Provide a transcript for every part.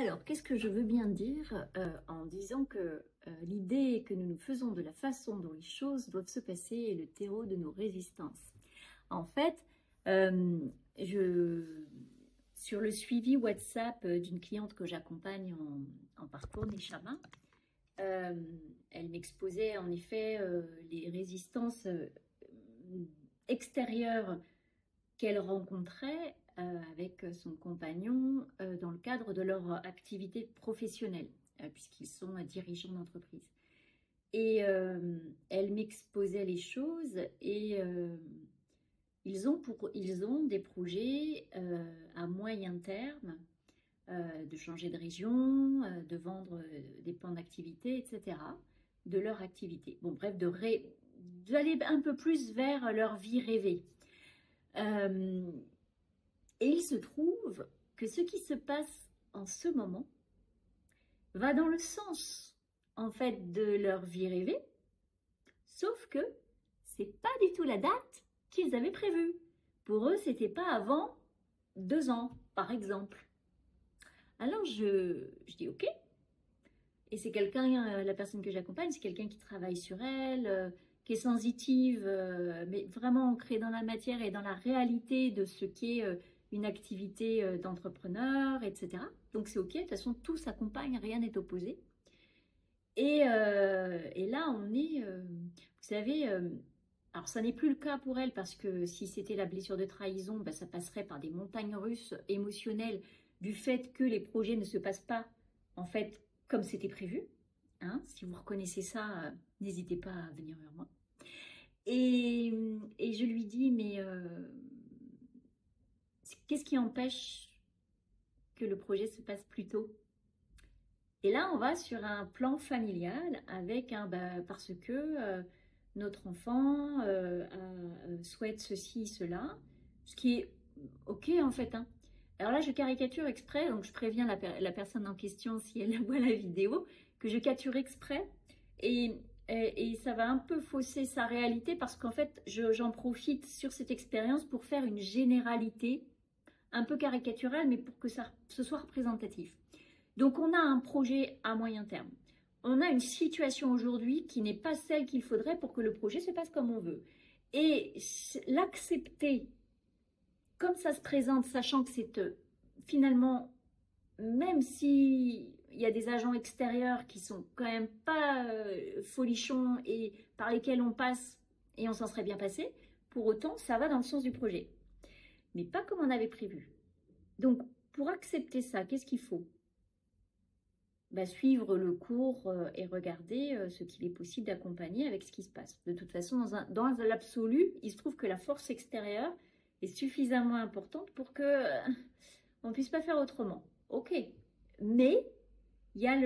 Alors, qu'est-ce que je veux bien dire en disant que l'idée que nous nous faisons de la façon dont les choses doivent se passer est le terreau de nos résistances. En fait, sur le suivi WhatsApp d'une cliente que j'accompagne en parcours Neshama, elle m'exposait en effet les résistances extérieures qu'elle rencontrait avec son compagnon dans le cadre de leur activité professionnelle, puisqu'ils sont dirigeants d'entreprise. Et elle m'exposait les choses et ils ont des projets à moyen terme de changer de région, de vendre des plans d'activité, etc., de leur activité. Bon, bref, d'aller un peu plus vers leur vie rêvée. Et il se trouve que ce qui se passe en ce moment va dans le sens, en fait, de leur vie rêvée, sauf que c'est pas du tout la date qu'ils avaient prévue. Pour eux, c'était pas avant 2 ans, par exemple. Alors, je dis OK. Et c'est quelqu'un, la personne que j'accompagne, c'est quelqu'un qui travaille sur elle, qui est sensitive, mais vraiment ancrée dans la matière et dans la réalité de ce qu'est une activité d'entrepreneur, etc. Donc c'est OK, de toute façon tout s'accompagne, rien n'est opposé. Et là on est, vous savez, alors ça n'est plus le cas pour elle parce que si c'était la blessure de trahison, ben, ça passerait par des montagnes russes émotionnelles du fait que les projets ne se passent pas en fait comme c'était prévu. Hein, si vous reconnaissez ça, n'hésitez pas à venir vers moi. Et je lui dis, mais qu'est-ce qui empêche que le projet se passe plus tôt? Et là, on va sur un plan familial avec parce que notre enfant souhaite ceci, cela, ce qui est OK en fait. Hein. Alors là, je caricature exprès, donc je préviens la personne en question si elle voit la vidéo, que je caricature exprès et ça va un peu fausser sa réalité parce qu'en fait, j'en profite sur cette expérience pour faire une généralité un peu caricaturale, mais pour que ce soit représentatif. Donc, on a un projet à moyen terme. On a une situation aujourd'hui qui n'est pas celle qu'il faudrait pour que le projet se passe comme on veut. Et l'accepter comme ça se présente, sachant que c'est finalement, même s'il y a des agents extérieurs qui sont quand même pas folichons et par lesquels on passe et on s'en serait bien passé, pour autant, ça va dans le sens du projet. Mais pas comme on avait prévu. Donc, pour accepter ça, qu'est-ce qu'il faut? Suivre le cours et regarder ce qu'il est possible d'accompagner avec ce qui se passe. De toute façon, dans l'absolu, il se trouve que la force extérieure est suffisamment importante pour que on ne puisse pas faire autrement. Ok, mais il y a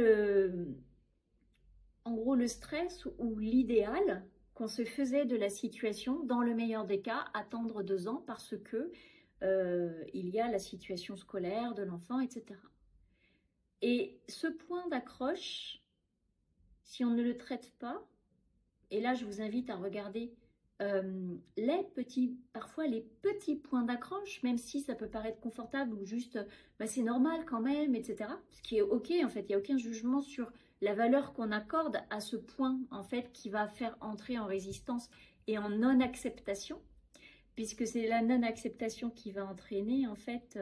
en gros le stress ou l'idéal qu'on se faisait de la situation, dans le meilleur des cas, attendre 2 ans parce que il y a la situation scolaire de l'enfant, etc. Et ce point d'accroche, si on ne le traite pas, et là je vous invite à regarder parfois les petits points d'accroche, même si ça peut paraître confortable ou juste c'est normal quand même, etc. Ce qui est ok en fait, il n'y a aucun jugement sur la valeur qu'on accorde à ce point en fait qui va faire entrer en résistance et en non-acceptation, puisque c'est la non-acceptation qui va entraîner en fait,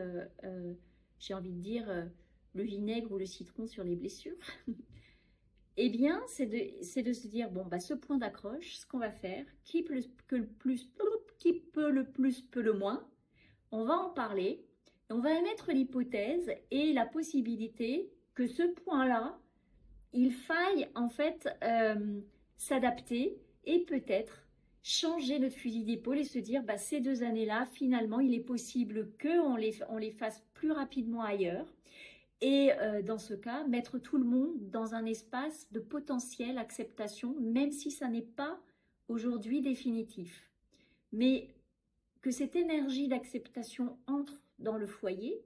j'ai envie de dire, le vinaigre ou le citron sur les blessures. Eh bien, c'est de se dire, bon, ce point d'accroche, ce qu'on va faire, qui peut le plus, peut le moins, on va en parler, on va émettre l'hypothèse et la possibilité que ce point-là, il faille en fait s'adapter et peut-être changer notre fusil d'épaule et se dire, ces 2 années-là, finalement, il est possible qu'on les fasse plus rapidement ailleurs. Et dans ce cas, mettre tout le monde dans un espace de potentielle acceptation, même si ça n'est pas aujourd'hui définitif. Mais que cette énergie d'acceptation entre dans le foyer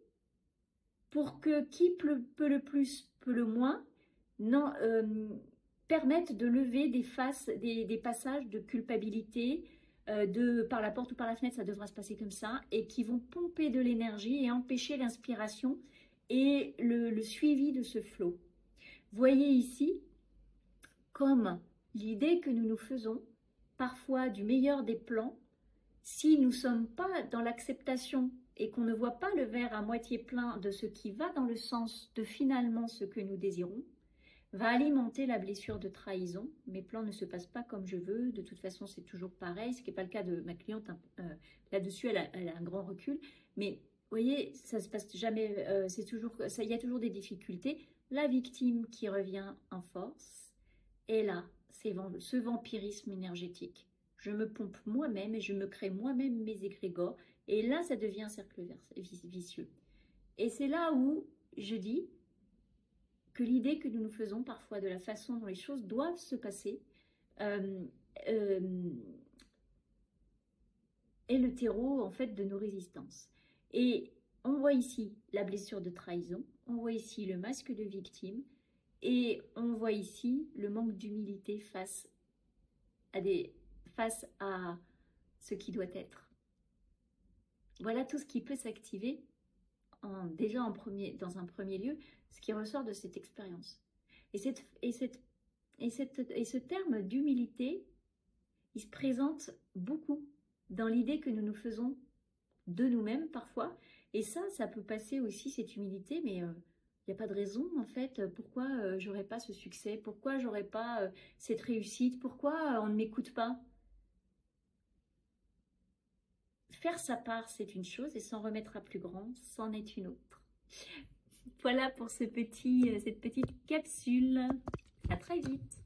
pour que qui peut le plus, peut le moins, permette de lever des passages de culpabilité, par la porte ou par la fenêtre, ça devra se passer comme ça, et qui vont pomper de l'énergie et empêcher l'inspiration et le suivi de ce flot. Voyez ici comme l'idée que nous nous faisons parfois du meilleur des plans, si nous ne sommes pas dans l'acceptation et qu'on ne voit pas le verre à moitié plein de ce qui va dans le sens de finalement ce que nous désirons, va alimenter la blessure de trahison. Mes plans ne se passent pas comme je veux, de toute façon c'est toujours pareil, ce qui n'est pas le cas de ma cliente, là-dessus elle a un grand recul, mais vous voyez, ça se passe jamais, il y a toujours des difficultés. La victime qui revient en force, et là, c'est ce vampirisme énergétique. Je me pompe moi-même et je me crée moi-même mes égrégores, et là ça devient un cercle vicieux. Et c'est là où je dis que l'idée que nous nous faisons parfois de la façon dont les choses doivent se passer est le terreau en fait de nos résistances. Et on voit ici la blessure de trahison, on voit ici le masque de victime, et on voit ici le manque d'humilité face à ce qui doit être. Voilà tout ce qui peut s'activer dans un premier lieu, ce qui ressort de cette expérience. Et ce terme d'humilité, il se présente beaucoup dans l'idée que nous nous faisons de nous-mêmes parfois. Et ça peut passer aussi, cette humilité, mais il n'y a pas de raison en fait, pourquoi j'aurais pas ce succès, pourquoi j'aurais pas cette réussite, pourquoi on ne m'écoute pas. Faire sa part, c'est une chose, et s'en remettre à plus grand, c'en est une autre. Voilà pour cette petite capsule. À très vite.